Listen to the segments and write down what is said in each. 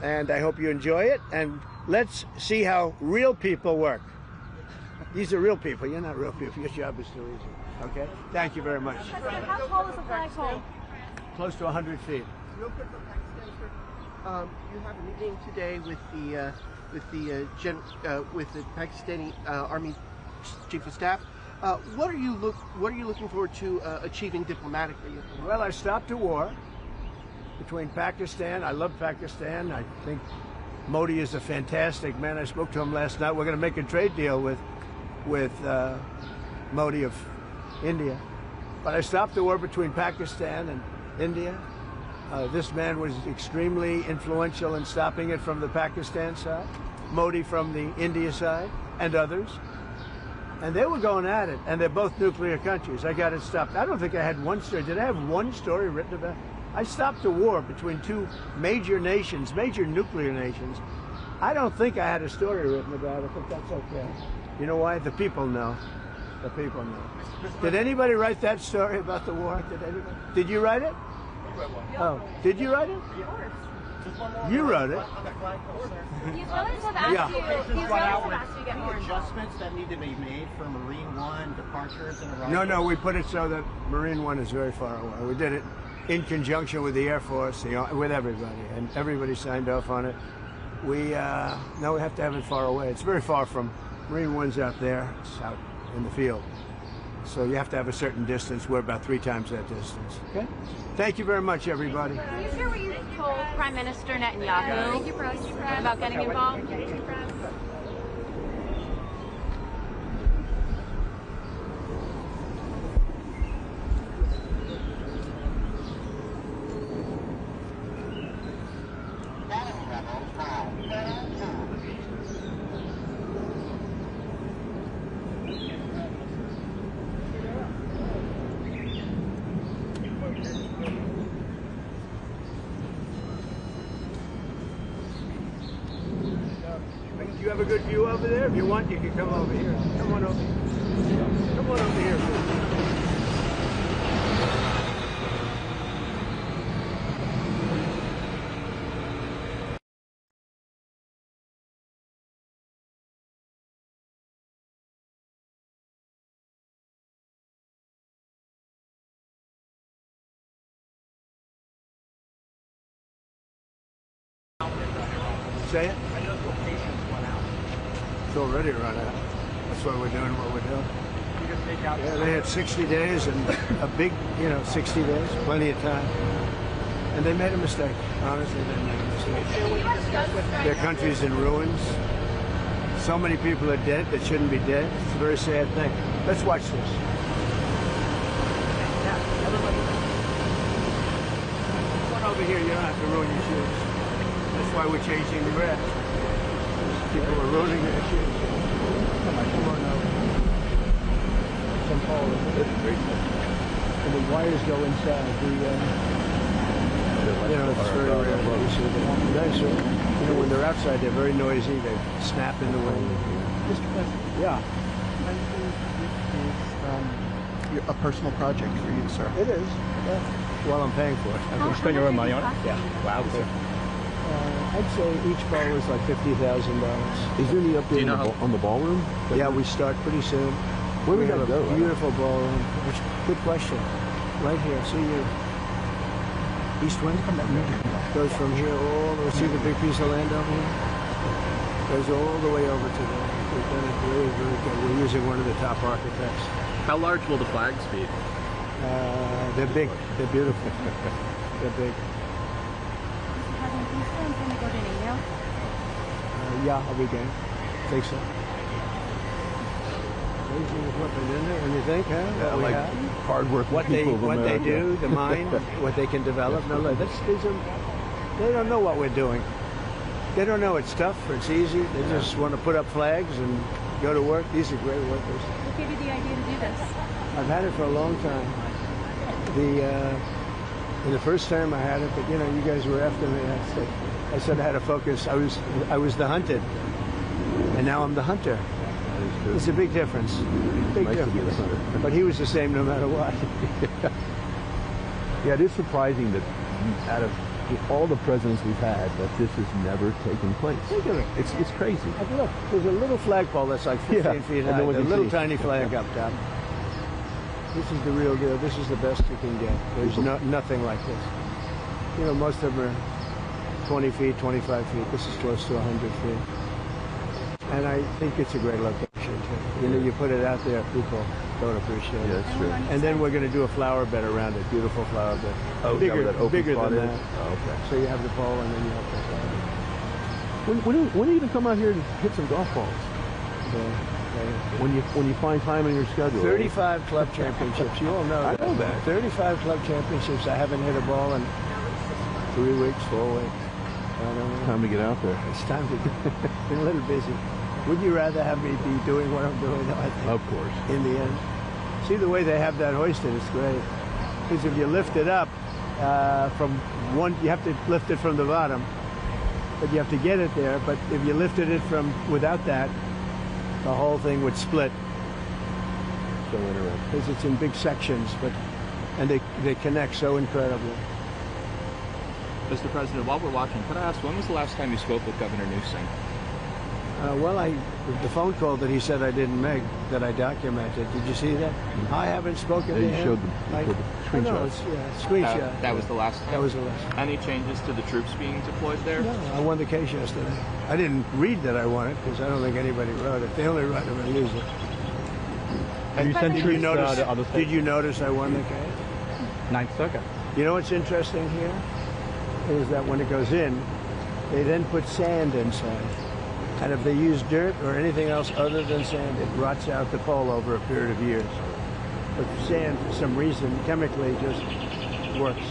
and I hope you enjoy it. And let's see how real people work. These are real people. You're not real people. Your job is too easy. Okay? Thank you very much. How tall is a flagpole? Close to 100 feet. Real quick for Pakistan, sir. You have a meeting today with the Pakistani Army Chief of Staff. What are you looking forward to achieving diplomatically? Well, I stopped a war between Pakistan. I love Pakistan. I think Modi is a fantastic man. I spoke to him last night. We're going to make a trade deal with Modi of India. But I stopped the war between Pakistan and India. This man was extremely influential in stopping it from the Pakistan side, Modi from the India side, and others. And they were going at it, and they're both nuclear countries. I got it stopped. I don't think I had one story. Did I have one story written about it? I stopped a war between two major nations, major nuclear nations. I don't think I had a story written about it, but that's okay. You know why? The people know. The people know. Did anybody write that story about the war? Did anybody? Did you write it? Oh, did you write it? You wrote it. These brothers have asked you. These brothers have asked you to get more adjustments that need to be made for Marine One departures and arrivals. No, we put it so that Marine One is very far away. We did it in conjunction with the Air Force, with everybody, and everybody signed off on it. Now we have to have it far away. It's very far from Marine One's out there. It's out in the field. So you have to have a certain distance. We're about 3 times that distance. Okay? Thank you very much, everybody. Can you share what you told Prime Minister Netanyahu about getting involved? You have a good view over there? If you want, you can come over here. Come on over here. Come on over here. Say it? I know the locations went out. It's already run out. That's why we're doing what we're doing. You just take out. Yeah, they had 60 days and a big, 60 days, plenty of time. And they made a mistake. Honestly, they made a mistake. Their country's in ruins. So many people are dead that shouldn't be dead. It's a very sad thing. Let's watch this. Come on over here. You don't have to ruin your shoes. That's why we're changing the grass. People are ruining their shoes. Come on over. Some pole. And the wires go inside. It's very rare that you see them. When they're outside, they're very noisy. They snap in the wind. Mr. President. Yeah. A personal project for you, sir. It is. Yeah. Well, I'm paying for it. Can you spend your own money on it? Yeah. Wow. I'd say each bowl is like $50,000. Is there any update on the ballroom? Yeah, we start pretty soon. Where we have gotta a go? beautiful ballroom. Good question. Right here. See your east wind? Goes from here all the way. See the big piece of land over here? Goes all the way over to there. We've done it very, very good. We're using one of the top architects. How large will the flags be? They're big. They're beautiful. They're big. Yeah, I'll be game. Think so. Amazing what they're in there, and you think, huh? Yeah, like hard-working what they do, the mind, what they can develop. No, look, they don't know what we're doing. They don't know it's tough or it's easy. They just want to put up flags and go to work. These are great workers. What gave you the idea to do this? I've had it for a long time. The first time I had it, but you guys were after me. I said I had to focus. I was the hunted, and now I'm the hunter. It's a big difference. Big difference. But he was the same no matter what. Yeah, it is surprising that out of all the presidents we've had that this has never taken place. Think of it. It's crazy. Look, there's a little flagpole that's like 15 feet high. A little tiny flag up top. This is the real deal. This is the best you can get. There's nothing like this. You know, most of them are 20 feet, 25 feet. This is close to 100 feet. And I think it's a great location, too. You know, you put it out there, people don't appreciate it. Yeah, that's true. And then we're going to do a flower bed around it, beautiful flower bed. Oh, bigger, that open bigger spot than is? that. Oh, okay. So you have the pole and then you have the flower. When are you going to come out here and hit some golf balls? When you find time in your schedule. 35 club championships. You all know that. I know that. 35 club championships. I haven't hit a ball in 3 weeks, 4 weeks. I don't know. Time to get out there. It's time to get been a little busy. Would you rather have me be doing what I'm doing? I think, Of course. in the end. See the way they have that hoisted, it's great. Because if you lift it up from one, you have to lift it from the bottom, but you have to get it there. But if you lifted it from without that, the whole thing would split. So interesting. Because it's in big sections, and they connect so incredibly. Mr. President, while we're watching, could I ask, when was the last time you spoke with Governor Newsom? Well, the phone call that he said I didn't make, that I documented. Did you see that? I haven't spoken to You him. showed the screenshot. Screenshot. That was the last time? That was the last. Any changes to the troops being deployed there? No, I won the case yesterday. I didn't read that I won it because I don't think anybody wrote it. They only write it when I lose it. Did you notice I won the case? Ninth Circuit. You know what's interesting here? Is that when it goes in, they then put sand inside. And if they use dirt or anything else other than sand, it rots out the pole over a period of years. But sand, for some reason, chemically just works.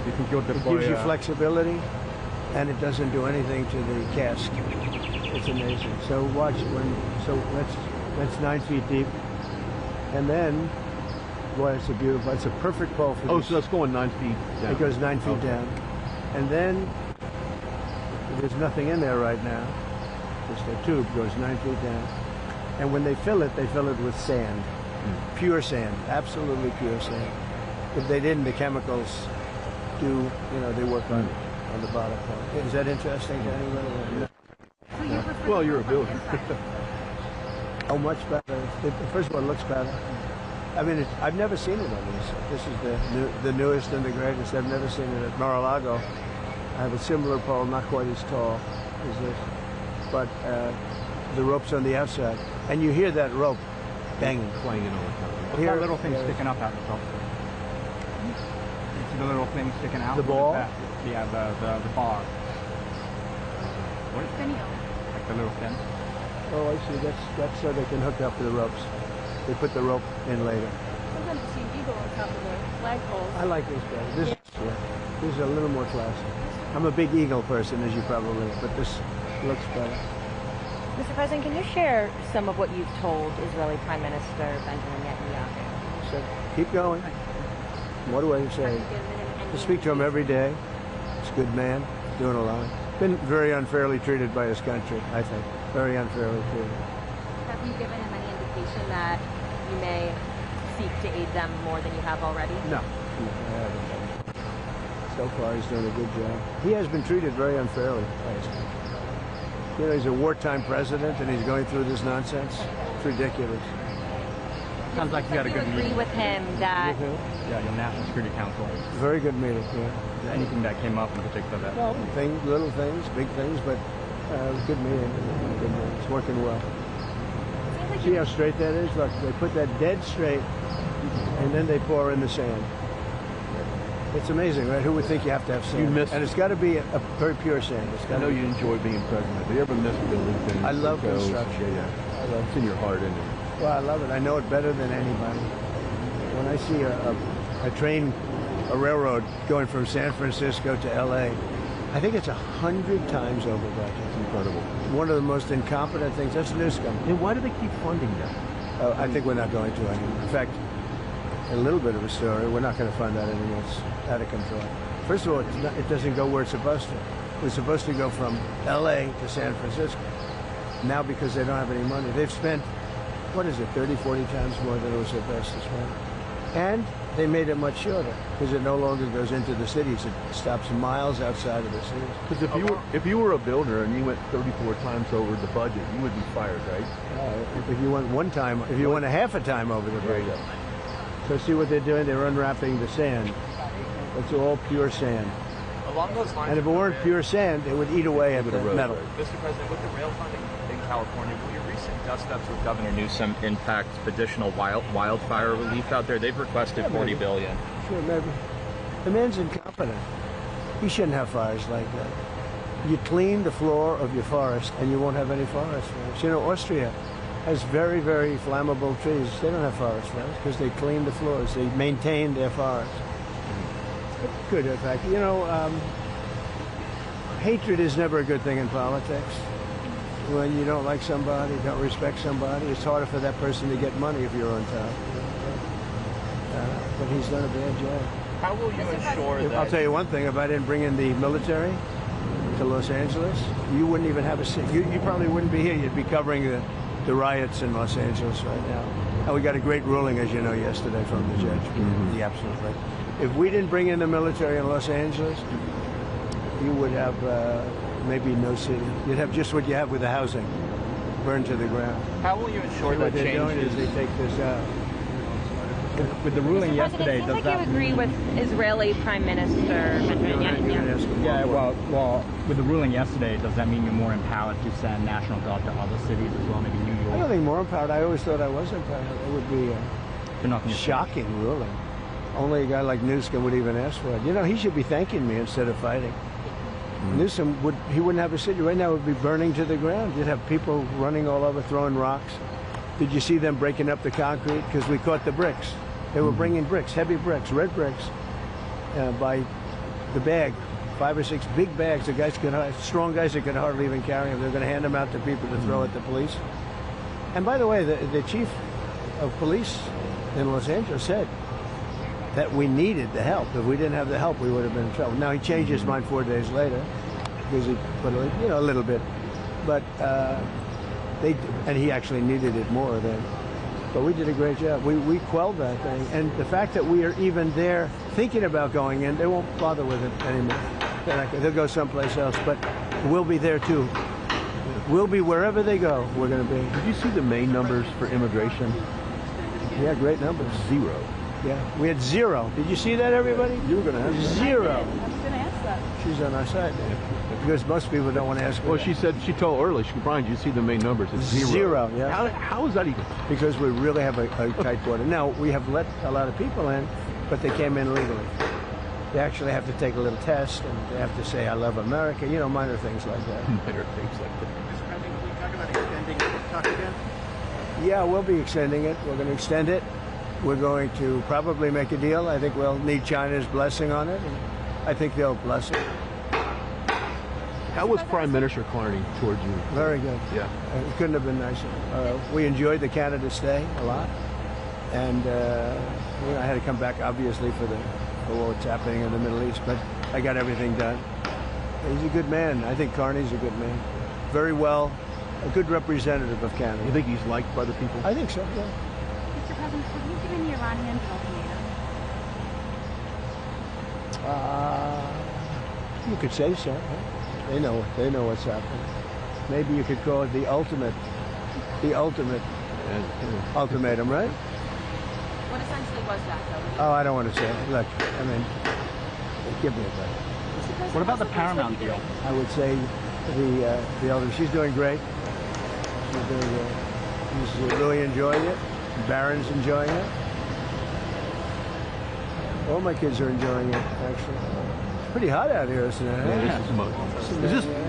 You think you'll It deploy? gives you flexibility, and it doesn't do anything to the cask. It's amazing. So watch that's 9 feet deep, and then, boy, it's it's a perfect pole for Oh, this. so that's going 9 feet down. It goes 9 feet down, and then there's nothing in there right now. Just the tube goes 9 feet down, and when they fill it with sand, pure sand, absolutely pure sand. If they didn't, the chemicals do, they work on the bottom part. Is that interesting to anybody? Well, you're a builder. Oh, much better. First of all, it looks better. I mean, I've never seen it on this. This is the newest and the greatest. I've never seen it at Mar-a-Lago. I have a similar pole, not quite as tall as this, but the rope's on the outside, and you hear that rope banging, Clanging all the time. What's that little thing sticking up out of the top? See the little thing sticking out? The What is ball? that? Yeah, the bar. What is it? Like the little fin? Oh, I see. That's so they can hook up to the ropes. They put the rope in later. Sometimes you see an eagle on top of the flagpoles. I like this better. This is a little more classy. I'm a big eagle person, as you probably know, but this looks better. Mr. President, can you share some of what you've told Israeli Prime Minister Benjamin Netanyahu? So keep going. What do I say? I speak to him every day. He's a good man, doing a lot. Been very unfairly treated by his country, I think. Very unfairly treated. Have you given him any indication that you may seek to aid them more than you have already? No, I haven't. So far, he's doing a good job. He has been treated very unfairly by his country. You know, he's a wartime president, and he's going through this nonsense. It's ridiculous. Sounds like you had a good agree meeting. with him that With him? Yeah, your National Security Council. Very good meeting, yeah. Is there anything that came up in particular that? Well, little things, big things, but good meeting. Good meeting. It's working well. See how straight that is? Look, they put that dead straight, and then they pour in the sand. It's amazing, right? Who would think you have to have sand? You miss- and it's got to be a very pure sand. It's I got know to you enjoy being president. Do you ever miss building things? I love Mexico? construction. Yeah. I love It's in your heart, isn't it? Well, I love it. I know it better than anybody. When I see a train, a railroad going from San Francisco to L.A., I think it's 100 times over budget. It's incredible. One of the most incompetent things. That's Newsom. And why do they keep funding that? I think we're not going to anymore. In fact, a little bit of a story. We're not going to fund that anymore. It's out of control. First of all, it doesn't go where it's supposed to. It's supposed to go from L.A. to San Francisco. Now, because they don't have any money, they've spent, 30, 40 times more than it was supposed to spend. And They made it much shorter because it no longer goes into the cities. It stops miles outside of the cities. Because if you were a builder and you went 34 times over the budget, you would be fired, right? If you went one time, if you went a half a time over the budget. So see what they're doing? They're unwrapping the sand. It's all pure sand. Along those lines, And if it weren't pure sand, it would eat away at the metal. Mr. President, with the rail funding in California, will your recent dust-ups with Governor Newsom impact additional wildfire relief out there? They've requested $40 billion. Sure, maybe. The man's incompetent. He shouldn't have fires like that. You clean the floor of your forest and you won't have any forest fires. You know, Austria has very, very flammable trees. They don't have forest fires because they clean the floors. They maintain their forests. Good, in fact. You know, hatred is never a good thing in politics. When you don't like somebody, don't respect somebody, it's harder for that person to get money if you're on top. But he's done a bad job. How will you ensure that... I'll tell you one thing, if I didn't bring in the military to Los Angeles, you wouldn't even have a seat. You probably wouldn't be here. You'd be covering the riots in Los Angeles right now. And we got a great ruling, as you know, yesterday from the judge. The absolute right. If we didn't bring in the military in Los Angeles, you would have maybe no city. You'd have just what you have with the housing, burned to the ground. How will you ensure that what they're doing is they take this out. With the ruling Mr. yesterday, President, does it seems like you agree with Israeli Prime Minister Benjamin Netanyahu. Yeah, well, with the ruling yesterday, does that mean you're more empowered to send National Guard to other cities as well, maybe New York? I don't think more empowered. I always thought I was empowered. It would be You're not gonna shocking ruling. Only a guy like Newsom would even ask for it. You know, he should be thanking me instead of fighting. Newsom wouldn't have a city. Right now it would be burning to the ground. You'd have people running all over, throwing rocks. Did you see them breaking up the concrete? Because we caught the bricks. They were bringing bricks, heavy bricks, red bricks, by the bag. 5 or 6 big bags. The guys strong guys that could hardly even carry them. They're going to hand them out to people to throw at the police. And by the way, the chief of police in Los Angeles said that we needed the help. If we didn't have the help, we would have been in trouble. Now he changed his mind 4 days later because he put a little bit, but and he actually needed it more then. But we did a great job. We quelled that thing, and the fact that we are even there thinking about going in, they won't bother with it anymore. They'll go someplace else, but we'll be there too. We'll be wherever they go. We're going to be. Did you see the May numbers for immigration? Yeah, great numbers. 0. Yeah, we had 0. Did you see that, everybody? You were going to have 0. I was going to ask that. She's on our side now. Because most people don't want to ask her. Well, that. she told earlier, Brian, did you see the May numbers? It's 0. 0, yeah. How is that even? Because we really have a tight border. Now, we have let a lot of people in, but they came in legally. They actually have to take a little test, and they have to say, I love America, minor things like that. Minor things like that. Mr. President, can we talk about extending the talk again? Yeah, we'll be extending it. We're going to extend it. We're going to probably make a deal. I think we'll need China's blessing on it, and I think they'll bless it. How was Prime Minister Carney towards you? Very good. Yeah. It couldn't have been nicer. We enjoyed the Canada stay a lot, and I had to come back obviously for what's happening in the Middle East, but I got everything done. He's a good man. I think Carney's a good man. Very well, a good representative of Canada. You think he's liked by the people? I think so, yeah. Mr. President, have you given the Iranians an ultimatum? You could say so. They know what's happening. Maybe you could call it the ultimate ultimatum, right? What essentially was that, though? Oh, I don't want to say it. Look, I mean, give me a break. What about the Paramount deal? I would say the elder. She's doing great. She's doing great. She's really enjoying it. Barron's enjoying it. All my kids are enjoying it, actually. It's pretty hot out here, isn't it? Yeah, this is muggy.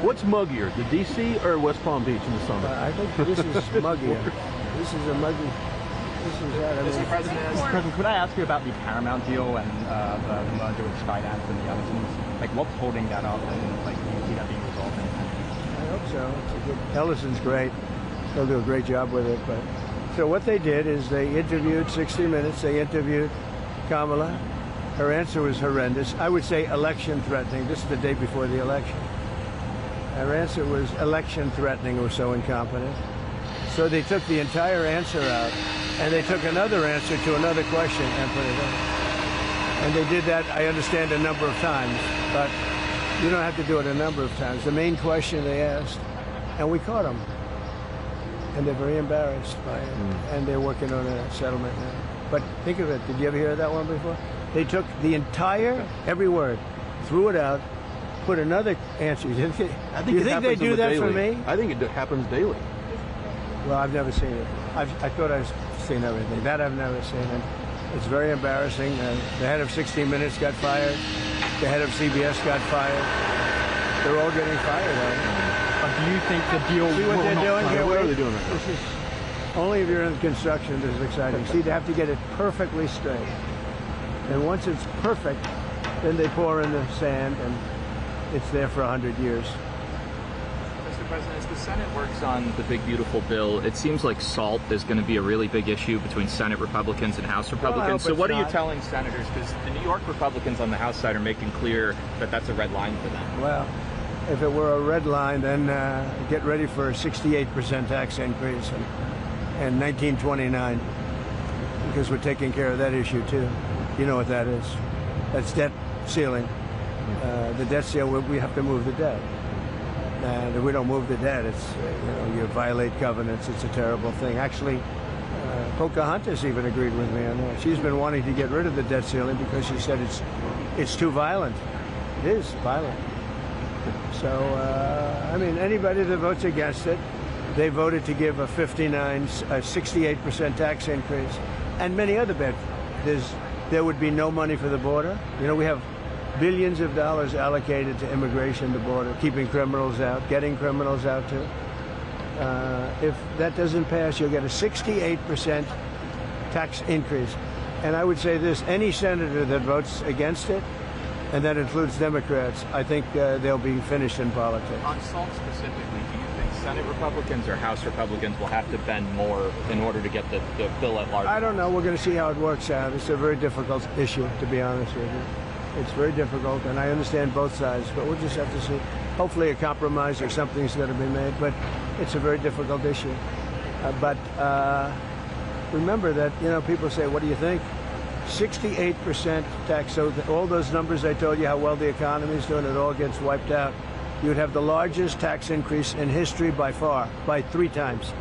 What's muggier, the DC or West Palm Beach in the summer? I think this is muggier. This is a muggy. This is that. I mean, Mr. President, could I ask you about the Paramount deal and the merger with Skydance and the Ellisons? Like, what's holding that up, and do you see that being resolved? I hope so. It's a good. Ellison's great. They'll do a great job with it. But so what they did is they interviewed 60 Minutes. They interviewed Kamala. Her answer was horrendous. I would say election threatening. This is the day before the election. Her answer was election threatening or so incompetent. So they took the entire answer out, and they took another answer to another question and put it in. And they did that, I understand, a number of times, but you don't have to do it a number of times. The main question they asked, and we caught them, and they're very embarrassed by it, and they're working on a settlement now. But think of it, did you ever hear that one before? They took the entire, every word, threw it out, put another answer. Do you think they do that for me? I think it happens daily. Well, I've never seen it. I thought I've seen everything. That I've never seen. And it's very embarrassing. The head of 60 Minutes got fired. The head of CBS got fired. They're all getting fired. Do you think the deal See what will they're not doing here? What are they doing right now? This is only if you're in construction. This is exciting. See, they have to get it perfectly straight. And once it's perfect, then they pour in the sand, and it's there for 100 years. Mr. President, as the Senate works on the big, beautiful bill, it seems like SALT is going to be a really big issue between Senate Republicans and House Republicans. So what are you telling senators? Because the New York Republicans on the House side are making clear that that's a red line for them. Well, if it were a red line, then get ready for a 68% tax increase in 1929, because we're taking care of that issue too. You know what that is? That's debt ceiling. The debt ceiling, we have to move the debt. And if we don't move the debt, it's you violate covenants. It's a terrible thing. Actually, Pocahontas even agreed with me on that. She's been wanting to get rid of the debt ceiling because she said it's too violent. It is violent. So I mean, anybody that votes against it, they voted to give a 68% tax increase, and many other bets. There would be no money for the border. You know, we have billions of dollars allocated to immigration, the border, keeping criminals out, getting criminals out too. If that doesn't pass, you'll get a 68% tax increase. And I would say this, any senator that votes against it, and that includes Democrats, I think they'll be finished in politics. On SALT specifically, do you think Senate Republicans or House Republicans will have to bend more in order to get the bill at large? I don't know. We're going to see how it works out. It's a very difficult issue, to be honest with you. It's very difficult, and I understand both sides, but we'll just have to see. Hopefully a compromise or something's going to be made, but it's a very difficult issue. But remember that, people say, what do you think? 68% tax, so all those numbers I told you, how well the economy is doing, it all gets wiped out. You would have the largest tax increase in history by far, by 3 times,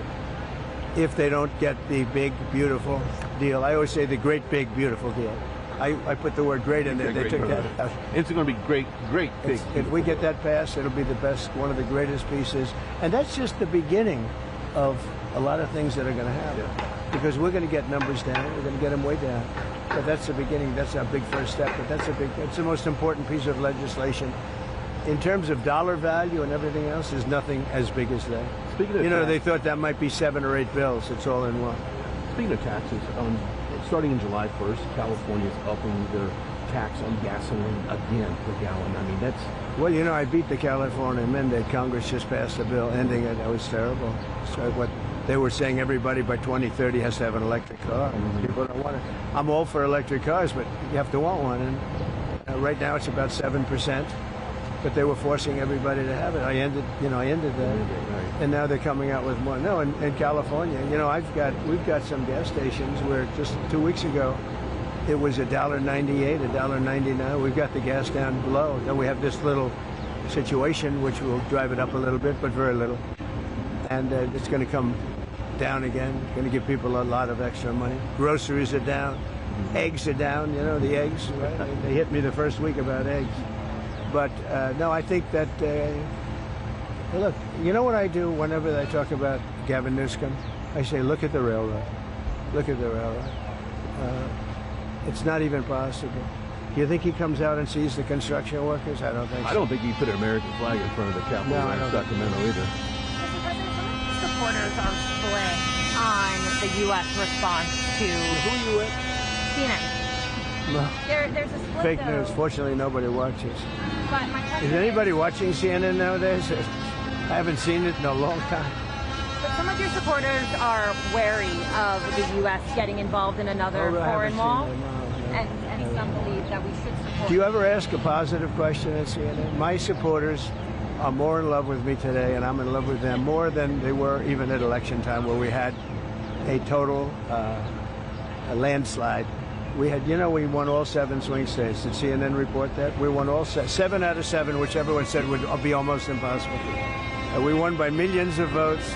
if they don't get the big, beautiful deal. I always say the great, big, beautiful deal. I put the word great in there. They took that out. It's going to be great, big. If we get that passed, it'll be the best, one of the greatest pieces. And that's just the beginning of a lot of things that are going to happen. Yeah. Because we're going to get numbers down. We're going to get them way down. But that's the beginning. That's our big first step. But it's the most important piece of legislation. In terms of dollar value and everything else, there's nothing as big as that. Speaking of they thought that might be 7 or 8 bills. It's all in one. Speaking of taxes, starting in July 1st, California is upping their tax on gasoline again per gallon. I mean, that's... Well, I beat the California mandate. Congress just passed a bill ending it. That was terrible. So what they were saying, everybody by 2030 has to have an electric car. People don't want it. I'm all for electric cars, but you have to want one. And right now it's about 7%. But they were forcing everybody to have it. I ended that. And now they're coming out with more. No, in California, we've got some gas stations where just 2 weeks ago, it was $1.98, $1.99. We've got the gas down below. Then we have this little situation, which will drive it up a little bit, but very little. And it's going to come down again. Going to give people a lot of extra money. Groceries are down. Eggs are down. The eggs. Right? They hit me the first week about eggs. But no, I think that, look, you know what I do whenever I talk about Gavin Newsom? I say, look at the railroad. Look at the railroad. It's not even possible. Do you think he comes out and sees the construction workers? I don't think so. I don't think he put an American flag in front of the Capitol in Sacramento either. Mr. President, some of the supporters are split on the U.S. response to... Who are you with? CNN. No. There's a split, Fake though. news. Fortunately, nobody watches. But my question Is anybody watching CNN nowadays? I haven't seen it in a long time. But some of your supporters are wary of the U.S. getting involved in another foreign wall, and some believe that we should support. Do you ever ask a positive question at CNN? My supporters are more in love with me today, and I'm in love with them more than they were even at election time, where we had a total a landslide We had, we won all 7 swing states. Did CNN report that? We won all 7 out of 7, which everyone said would be almost impossible. We won by millions of votes.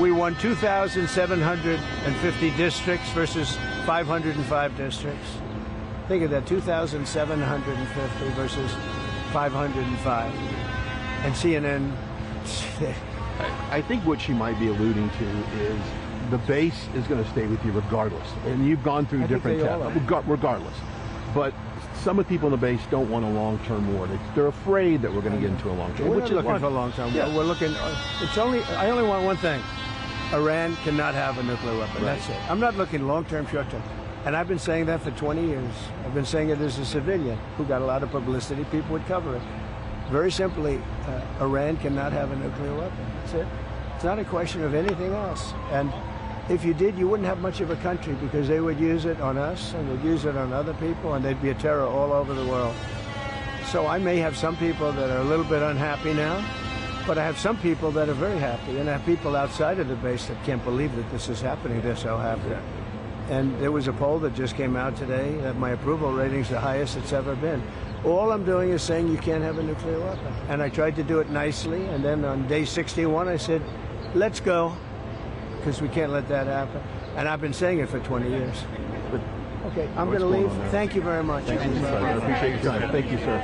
We won 2,750 districts versus 505 districts. Think of that, 2,750 versus 505. And CNN... I think what she might be alluding to is the base is going to stay with you regardless. And you've gone through different tests, regardless. But some of the people in the base don't want a long-term war. They're afraid that we're going to get into a long-term war. We're not looking for a long-term war. We're looking... I only want one thing. Iran cannot have a nuclear weapon. Right. That's it. I'm not looking long-term, short-term. And I've been saying that for 20 years. I've been saying it as a civilian who got a lot of publicity. People would cover it. Very simply, Iran cannot have a nuclear weapon. That's it. It's not a question of anything else. And if you did, you wouldn't have much of a country because they would use it on us and they'd use it on other people and they'd be a terror all over the world. So I may have some people that are a little bit unhappy now, but I have some people that are very happy, and I have people outside of the base that can't believe that this is happening. They're so happy. And there was a poll that just came out today that my approval rating's the highest it's ever been. All I'm doing is saying you can't have a nuclear weapon. And I tried to do it nicely, and then on day 61 I said, let's go, because we can't let that happen. And I've been saying it for 20 years. But, okay, I'm going to leave. Thank you very much. Thank you, sir. I appreciate your time. Thank you, sir.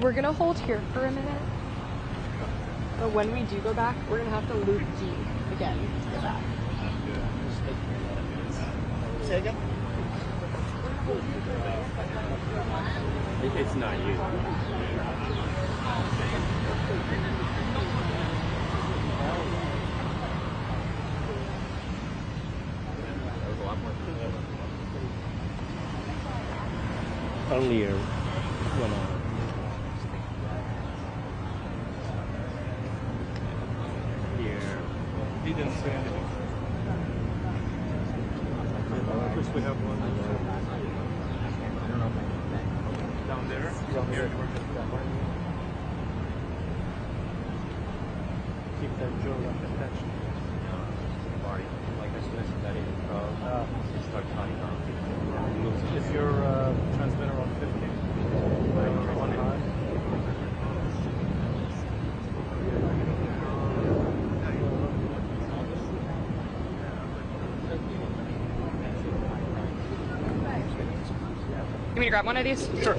We're gonna hold here for a minute, but when we do go back, we're gonna have to loop D again to get back. Say again? It's not you. Only one hour. Here. He didn't say anything. First we have one. Down there? Down here. Keep that jaw attached. Marty, like as soon as it's that in, start cutting off. Is your transmitter on 50? On high? You want me to grab one of these? Sure.